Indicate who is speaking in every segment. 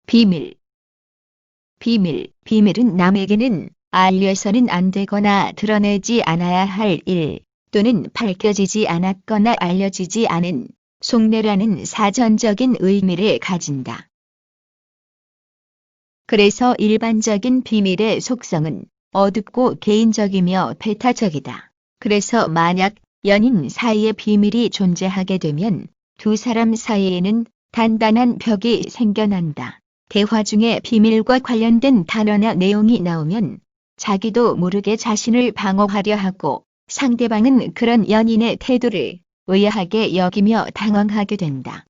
Speaker 1: 비밀. 비밀은 남에게는 알려서는 안 되거나 드러내지 않아야 할 일, 또는 밝혀지지 않았거나 알려지지 않은 속내라는 사전적인 의미를 가진다. 그래서 일반적인 비밀의 속성은 어둡고 개인적이며 배타적이다. 그래서 만약 연인 사이에 비밀이 존재하게 되면 두 사람 사이에는 단단한 벽이 생겨난다. 대화 중에 비밀과 관련된 단어나 내용이 나오면 자기도 모르게 자신을 방어하려 하고 상대방은 그런 연인의 태도를 의아하게 여기며 당황하게 된다.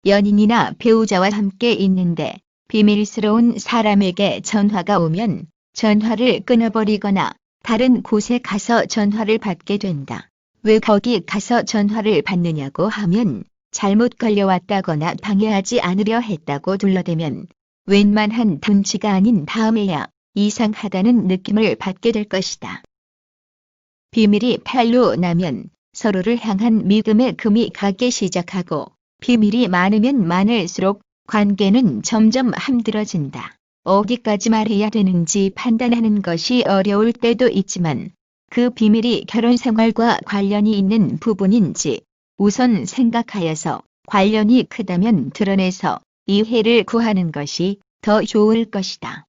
Speaker 1: 연인이나 배우자와 함께 있는데 비밀스러운 사람에게 전화가 오면 전화를 끊어버리거나 다른 곳에 가서 전화를 받게 된다. 왜 거기 가서 전화를 받느냐고 하면 잘못 걸려왔다거나 방해하지 않으려 했다고 둘러대면 웬만한 둔치가 아닌 다음에야 이상하다는 느낌을 받게 될 것이다. 비밀이 팔로 나면 서로를 향한 믿음의 금이 가기 시작하고 비밀이 많으면 많을수록 관계는 점점 힘들어진다. 어디까지 말해야 되는지 판단하는 것이 어려울 때도 있지만 그 비밀이 결혼 생활과 관련이 있는 부분인지 우선 생각하여서 관련이 크다면 드러내서 이해를 구하는 것이 더 좋을 것이다.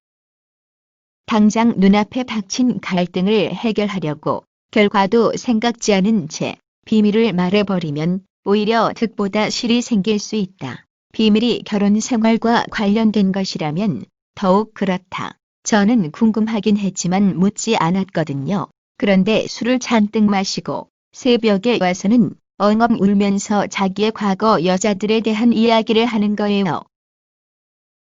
Speaker 1: 당장 눈앞에 닥친 갈등을 해결하려고 결과도 생각지 않은 채 비밀을 말해버리면 오히려 득보다 실이 생길 수 있다. 비밀이 결혼 생활과 관련된 것이라면 더욱 그렇다. 저는 궁금하긴 했지만 묻지 않았거든요. 그런데 술을 잔뜩 마시고 새벽에 와서는 엉엉 울면서 자기의 과거 여자들에 대한 이야기를 하는 거예요.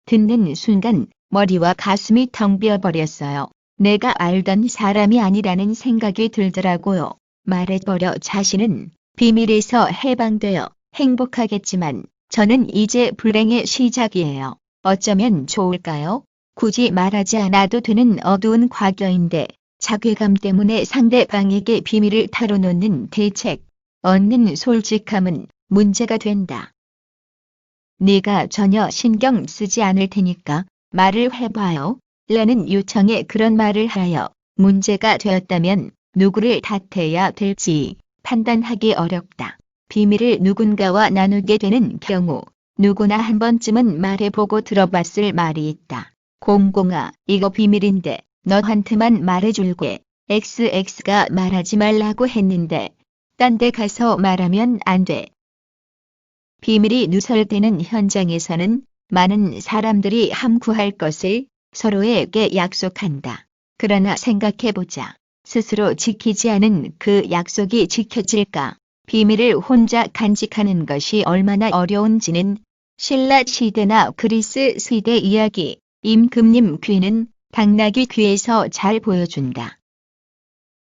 Speaker 1: 듣는 순간 머리와 가슴이 텅 비어버렸어요. 내가 알던 사람이 아니라는 생각이 들더라고요. 말해버려 자신은 비밀에서 해방되어 행복하겠지만 저는 이제 불행의 시작이에요. 어쩌면 좋을까요? 굳이 말하지 않아도 되는 어두운 과거인데 자괴감 때문에 상대방에게 비밀을 털어놓는 대책, 얻는 솔직함은 문제가 된다. 네가 전혀 신경 쓰지 않을 테니까 말을 해봐요. 라는 요청에 그런 말을 하여 문제가 되었다면 누구를 탓해야 될지 판단하기 어렵다. 비밀을 누군가와 나누게 되는 경우 누구나 한 번쯤은 말해보고 들어봤을 말이 있다. 공공아, 이거 비밀인데 너한테만 말해줄게. XX가 말하지 말라고 했는데 딴 데 가서 말하면 안 돼. 비밀이 누설되는 현장에서는 많은 사람들이 함구할 것을 서로에게 약속한다. 그러나 생각해보자. 스스로 지키지 않은 그 약속이 지켜질까? 비밀을 혼자 간직하는 것이 얼마나 어려운지는 신라 시대나 그리스 시대 이야기, 임금님 귀는 당나귀 귀에서 잘 보여준다.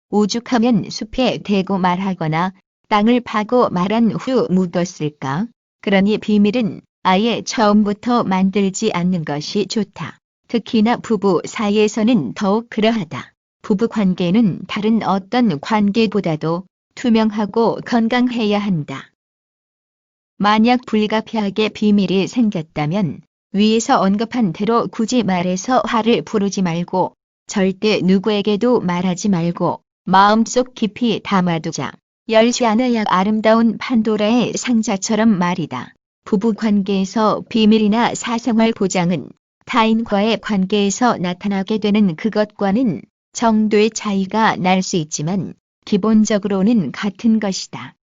Speaker 1: 오죽하면 숲에 대고 말하거나 땅을 파고 말한 후 묻었을까? 그러니 비밀은 아예 처음부터 만들지 않는 것이 좋다. 특히나 부부 사이에서는 더욱 그러하다. 부부 관계는 다른 어떤 관계보다도 투명하고 건강해야 한다. 만약 불가피하게 비밀이 생겼다면 위에서 언급한 대로 굳이 말해서 화를 부르지 말고 절대 누구에게도 말하지 말고 마음속 깊이 담아두자. 열지 않아야 아름다운 판도라의 상자처럼 말이다. 부부 관계에서 비밀이나 사생활 보장은 타인과의 관계에서 나타나게 되는 그것과는 정도의 차이가 날 수 있지만 기본적으로는 같은 것이다.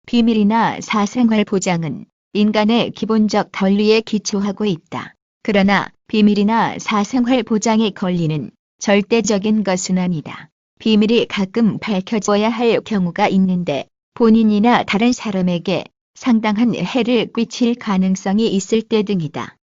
Speaker 1: 비밀이나 사생활 보장은 인간의 기본적 권리에 기초하고 있다. 그러나 비밀이나 사생활 보장의 권리는 절대적인 것은 아니다. 비밀이 가끔 밝혀져야 할 경우가 있는데 본인이나 다른 사람에게 상당한 해를 끼칠 가능성이 있을 때 등이다.